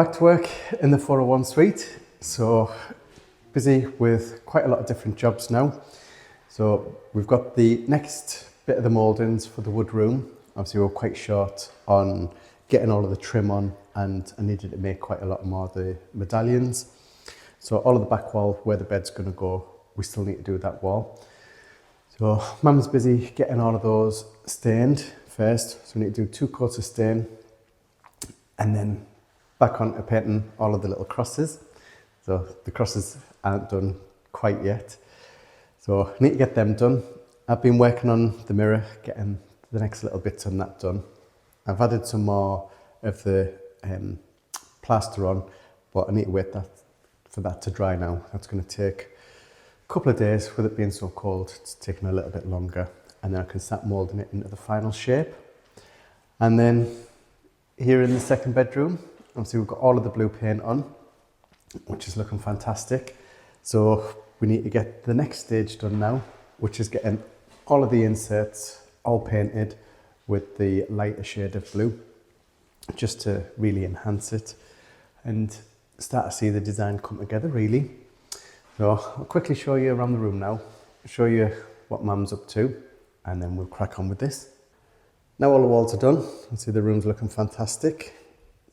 Back to work in the 401 suite. So busy with quite a lot of different jobs now. So we've got the next bit of the mouldings for the wood room. Obviously we were quite short on getting all of the trim on, and I needed to make quite a lot more of the medallions. So all of the back wall where the bed's going to go, we still need to do that wall. So Mum's busy getting all of those stained first. So we need to do 2 coats of stain and then back on to painting all of the little crosses. So the crosses aren't done quite yet. So I need to get them done. I've been working on the mirror, getting the next little bits on that done. I've added some more of the plaster on, but I need to wait for that to dry now. That's going to take a couple of days. With it being so cold, it's taking a little bit longer, and then I can start moulding it into the final shape. And then here in the second bedroom, obviously we've got all of the blue paint on, which is looking fantastic. So we need to get the next stage done now, which is getting all of the inserts all painted with the lighter shade of blue, just to really enhance it and start to see the design come together really. So I'll quickly show you around the room now, show you what Mum's up to, and then we'll crack on with this. Now all the walls are done. You can see the room's looking fantastic.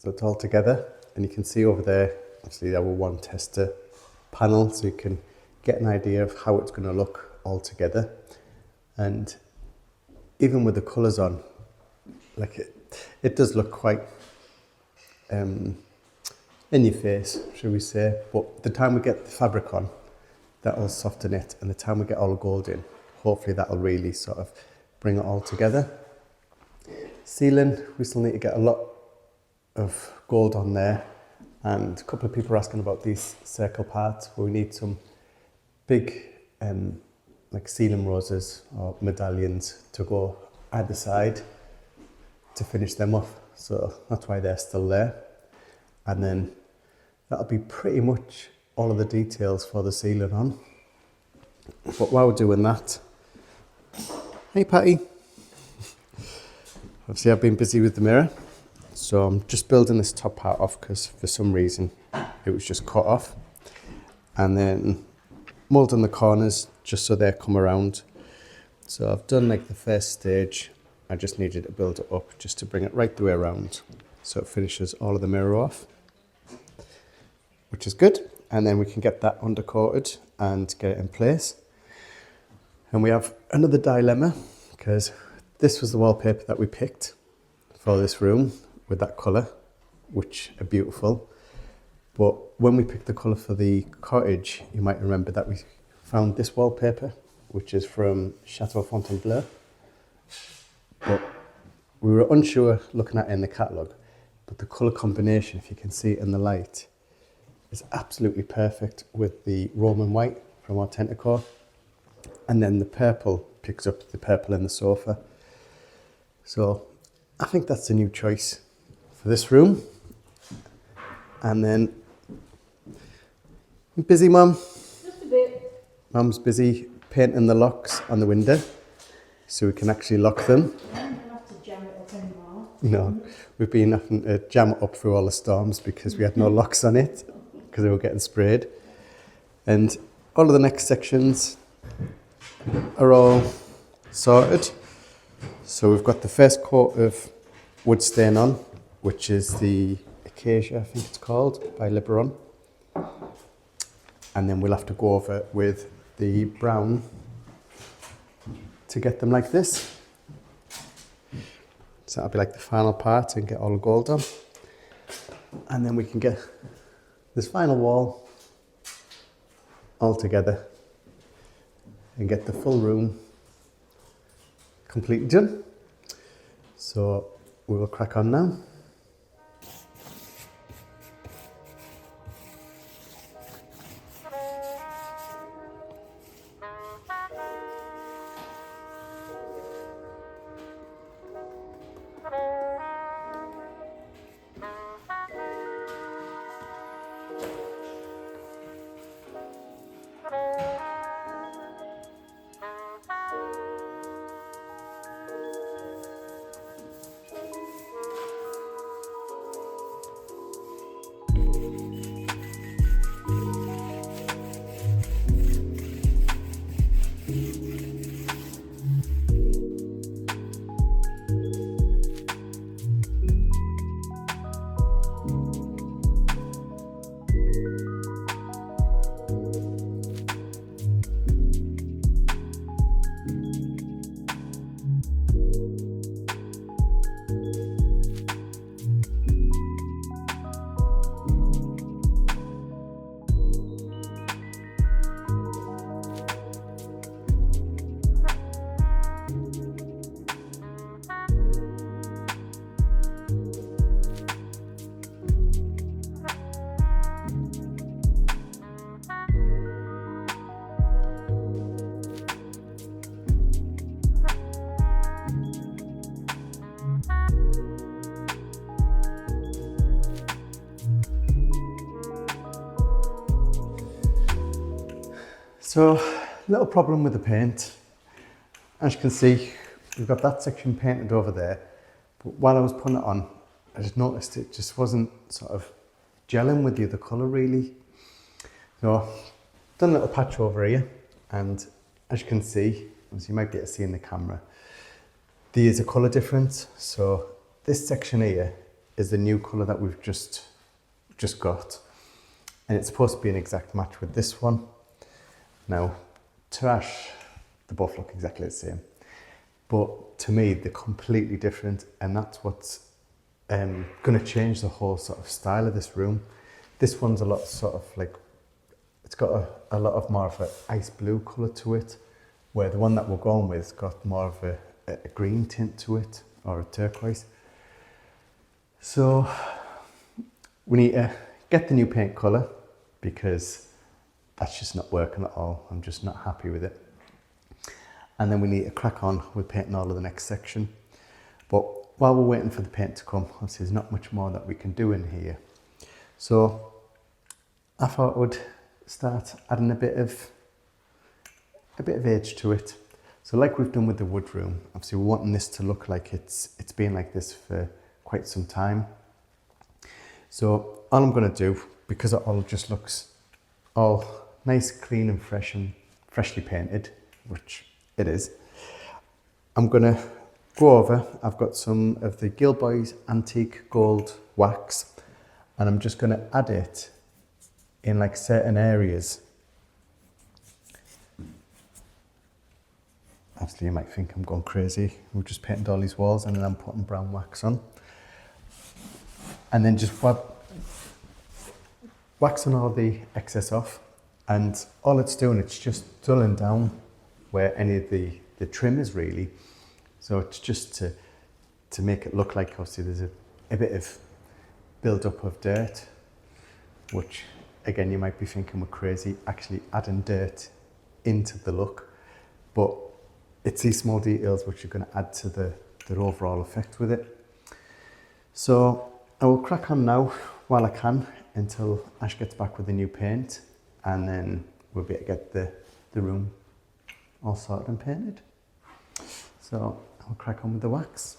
So it's all together, and you can see over there, obviously our one tester panel, so you can get an idea of how it's going to look all together. And even with the colours on, like it does look quite in your face, shall we say. But the time we get the fabric on, that'll soften it, and the time we get all the gold in, hopefully that'll really sort of bring it all together. Ceiling, we still need to get a lot of gold on there, and a couple of people are asking about these circle parts where we need some big like ceiling roses or medallions to go either side to finish them off. So that's why they're still there, and then that'll be pretty much all of the details for the ceiling on. But while we're doing that, hey Patty, obviously I've been busy with the mirror. So I'm just building this top part off because for some reason it was just cut off, and then moulding the corners just so they come around. So I've done like the first stage. I just needed to build it up just to bring it right the way around so it finishes all of the mirror off, which is good. And then we can get that undercoated and get it in place. And we have another dilemma because this was the wallpaper that we picked for this room with that colour, which are beautiful. But when we picked the colour for the cottage, you might remember that we found this wallpaper, which is from Chateau Fontainebleau. But we were unsure looking at it in the catalogue, but the colour combination, if you can see it in the light, is absolutely perfect with the Roman white from Authenticor. And then the purple picks up the purple in the sofa. So I think that's a new choice for this room. And then, busy Mum? Just a bit. Mum's busy painting the locks on the window so we can actually lock them. I don't have to jam it up anymore. No, we've been having to jam it up through all the storms because we had no locks on it because they were getting sprayed. And all of the next sections are all sorted. So we've got the first coat of wood stain on, which is the Acacia, I think it's called, by Liberon. And then we'll have to go over it with the brown to get them like this. So that'll be like the final part and get all the gold on. And then we can get this final wall all together and get the full room completely done. So we will crack on now. So, little problem with the paint. As you can see, we've got that section painted over there, but while I was putting it on, I just noticed it just wasn't sort of gelling with the other colour really. So, done a little patch over here, and as you can see, as you might be able to see in the camera, there is a colour difference. So this section here is the new colour that we've just got, and it's supposed to be an exact match with this one. Now, to Ash, they both look exactly the same, but to me they're completely different, and that's what's going to change the whole sort of style of this room. This one's a lot sort of like, it's got a lot of more of an ice blue colour to it, where the one that we're going with has got more of a green tint to it, or a turquoise. So we need to get the new paint colour, because that's just not working at all. I'm just not happy with it. And then we need to crack on with painting all of the next section. But while we're waiting for the paint to come, obviously there's not much more that we can do in here. So I thought I would start adding a bit of age to it. So like we've done with the wood room, obviously we're wanting this to look like it's been like this for quite some time. So all I'm going to do, because it all just looks all nice, clean and fresh and freshly painted, which it is, I'm going to go over, I've got some of the Gilboy's Antique Gold wax, and I'm just going to add it in like certain areas. Obviously you might think I'm going crazy, we've just painted all these walls and then I'm putting brown wax on. And then just waxing all the excess off, and all it's doing, it's just dulling down where any of the trim is really. So it's just to make it look like, obviously there's a bit of build up of dirt, which again you might be thinking we're crazy actually adding dirt into the look, but it's these small details which are going to add to the overall effect with it. So I will crack on now while I can until Ash gets back with the new paint, and then we'll be able to get the room all sorted and painted. So I'll crack on with the wax.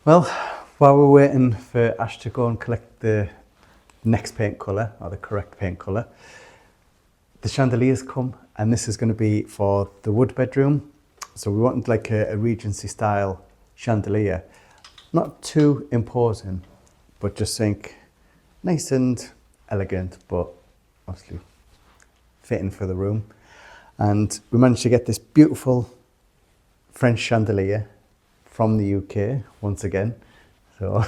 Well, while we're waiting for Ash to go and collect the next paint colour, or the correct paint colour, the chandelier's come, and this is going to be for the wood bedroom. So we wanted like a Regency style chandelier. Not too imposing, but just think nice and elegant, but obviously fitting for the room. And we managed to get this beautiful French chandelier from the UK once again. So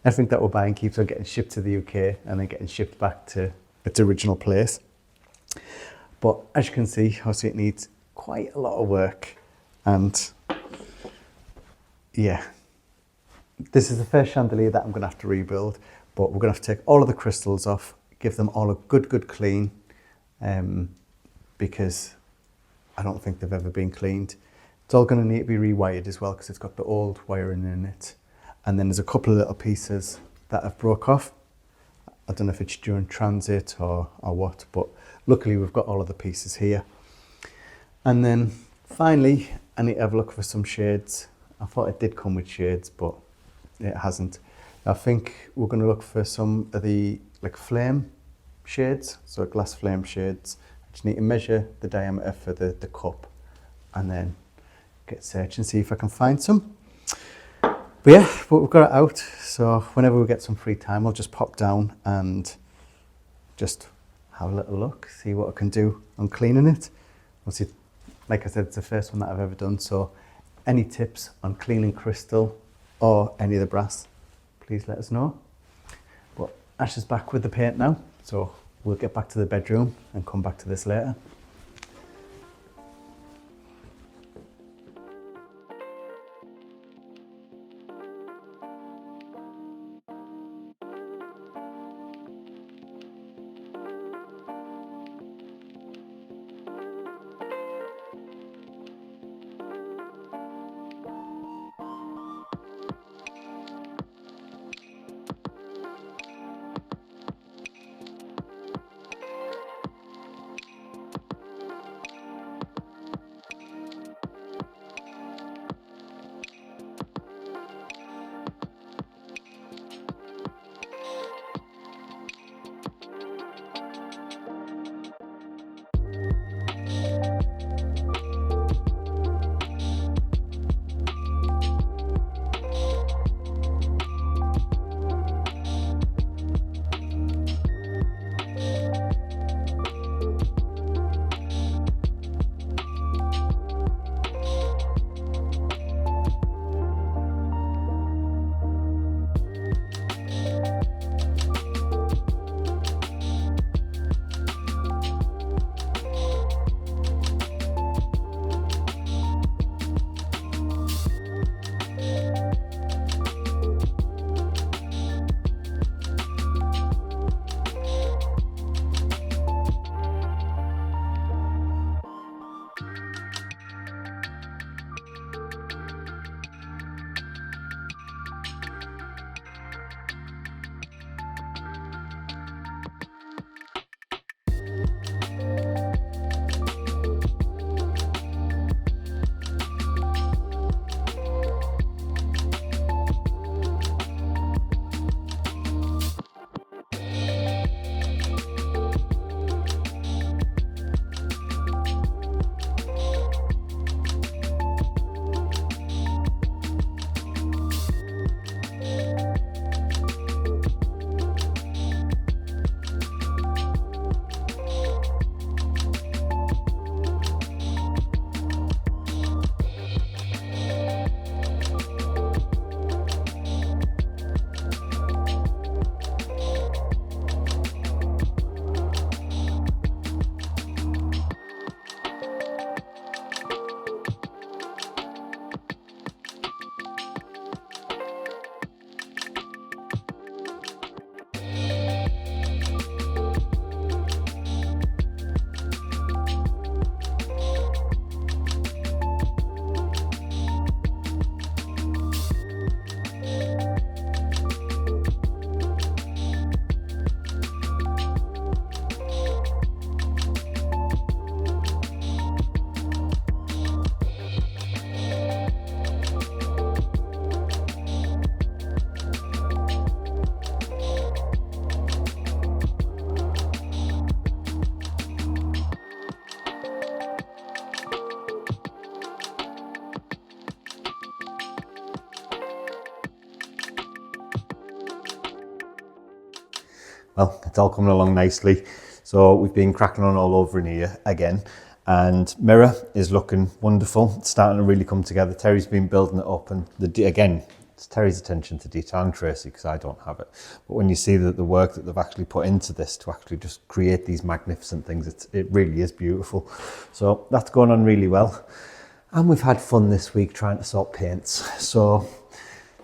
everything that we're buying keeps on getting shipped to the UK and then getting shipped back to its original place. But as you can see, obviously it needs quite a lot of work. And yeah, this is the first chandelier that I'm going to have to rebuild, but we're going to have to take all of the crystals off, give them all a good clean, because I don't think they've ever been cleaned. It's all going to need to be rewired as well because it's got the old wiring in it. And then there's a couple of little pieces that have broke off. I don't know if it's during transit or what, but luckily we've got all of the pieces here. And then finally, I need to have a look for some shades. I thought it did come with shades, but it hasn't. I think we're going to look for some of the like flame shades, so glass flame shades. I just need to measure the diameter for the cup and then get search and see if I can find some. But yeah, but we've got it out, so whenever we get some free time, I'll just pop down and just have a little look, see what I can do on cleaning it. Obviously, like I said, it's the first one that I've ever done, so any tips on cleaning crystal or any of the brass, please let us know. But Ash is back with the paint now, so we'll get back to the bedroom and come back to this later. well, it's all coming along nicely. So we've been cracking on all over in here again. And mirror is looking wonderful. It's starting to really come together. Terry's been building it up, and again, it's Terry's attention to detail, and Tracy, because I don't have it. But when you see that the work that they've actually put into this to actually just create these magnificent things, it really is beautiful. So that's going on really well. And we've had fun this week trying to sort paints. So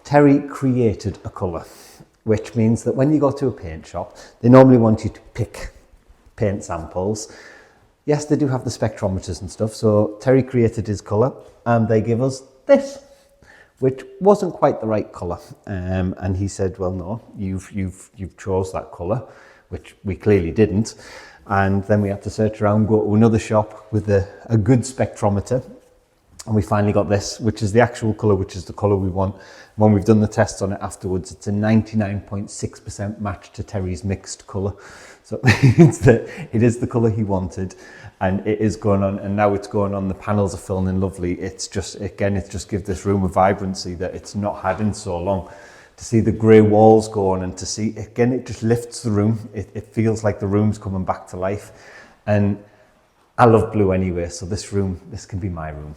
Terry created a colour, which means that when you go to a paint shop, they normally want you to pick paint samples. Yes, they do have the spectrometers and stuff. So Terry created his colour, and they give us this, which wasn't quite the right colour. And he said, well, no, you've chose that colour, which we clearly didn't. And then we had to search around, go to another shop with a good spectrometer. And we finally got this, which is the actual colour, which is the colour we want. When we've done the tests on it afterwards, it's a 99.6% match to Terry's mixed colour. So it means that it is the colour he wanted, and it is going on, and now it's going on. The panels are filling in lovely. It's just, again, it just gives this room a vibrancy that it's not had in so long. To see the grey walls going, and to see, again, it just lifts the room. It feels like the room's coming back to life. And I love blue anyway, so this can be my room.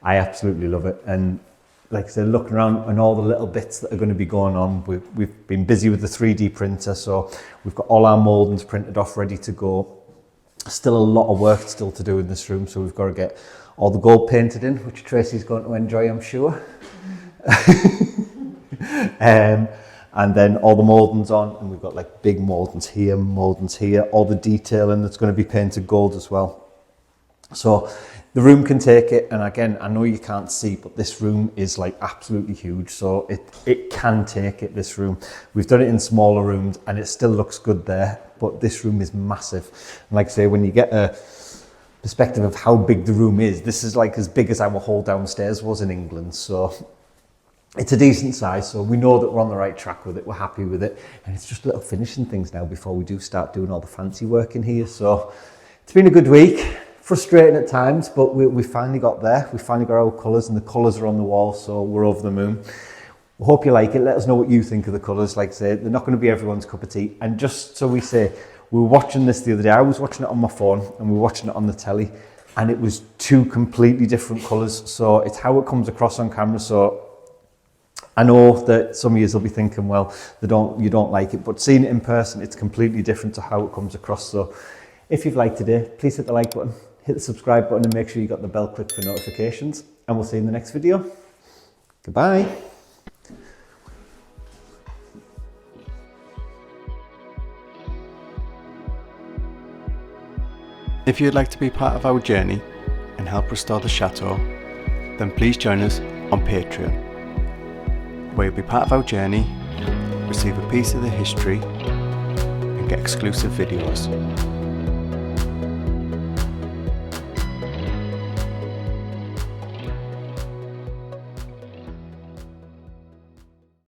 I absolutely love it. And like I said, looking around and all the little bits that are going to be going on, we've been busy with the 3D printer, so we've got all our mouldings printed off, ready to go. Still a lot of work still to do in this room, so we've got to get all the gold painted in, which Tracy's going to enjoy, I'm sure. And then all the mouldings on, and we've got like big mouldings here, all the detailing that's going to be painted gold as well. So the room can take it, and again, I know you can't see, but this room is like absolutely huge, so it can take it, this room. We've done it in smaller rooms and it still looks good there, but this room is massive. And like I say, when you get a perspective of how big the room is, this is like as big as our whole downstairs was in England, so it's a decent size, so we know that we're on the right track with it, we're happy with it, and it's just little finishing things now before we do start doing all the fancy work in here. So it's been a good week. Frustrating at times, but we finally got there. We finally got our colours, and the colours are on the wall, so we're over the moon. We hope you like it. Let us know what you think of the colours. Like I say, they're not going to be everyone's cup of tea. And just so we say, we were watching this the other day. I was watching it on my phone, and we were watching it on the telly, and it was two completely different colours. So it's how it comes across on camera. So I know that some of you will be thinking, well, you don't like it, but seeing it in person, it's completely different to how it comes across. So if you've liked today, please hit the like button. Hit the subscribe button and make sure you got the bell clicked for notifications, and we'll see you in the next video. Goodbye. If you'd like to be part of our journey and help restore the chateau, then please join us on Patreon, where you'll be part of our journey, receive a piece of the history, and get exclusive videos.